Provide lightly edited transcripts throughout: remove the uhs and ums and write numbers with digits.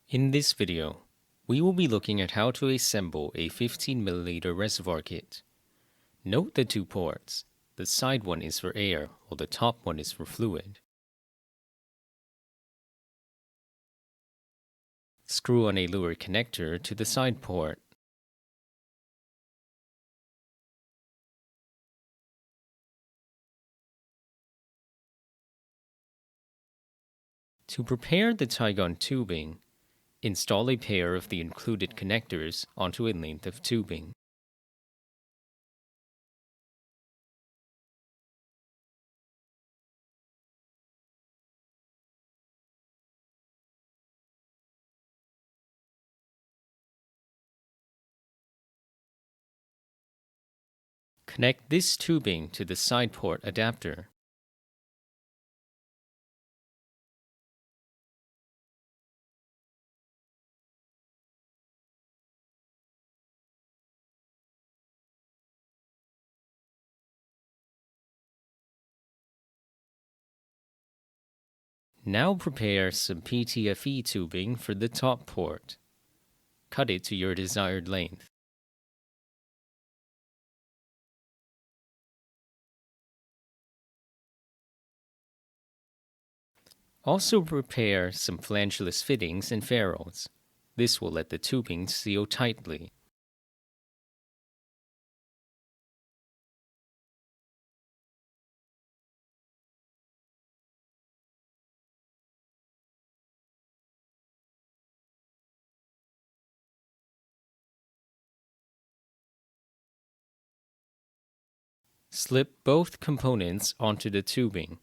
In this video, we will be looking at how to assemble a 15 ml reservoir kit. Note the two ports. The side one is for air, while the top one is for fluid. Screw on a Luer connector to the side port. To prepare the Tygon tubing, install a pair of the included connectors onto a length of tubing. Connect this tubing to the side port adapter. Now prepare some PTFE tubing for the top port. Cut it to your desired length. Also prepare some flangeless fittings and ferrules. This will let the tubing seal tightly. Slip both components onto the tubing.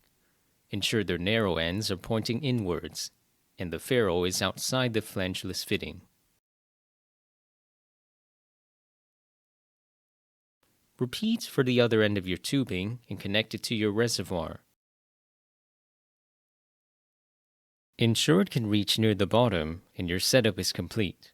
Ensure their narrow ends are pointing inwards, and the ferrule is outside the flangeless fitting. Repeat for the other end of your tubing and connect it to your reservoir. Ensure it can reach near the bottom and your setup is complete.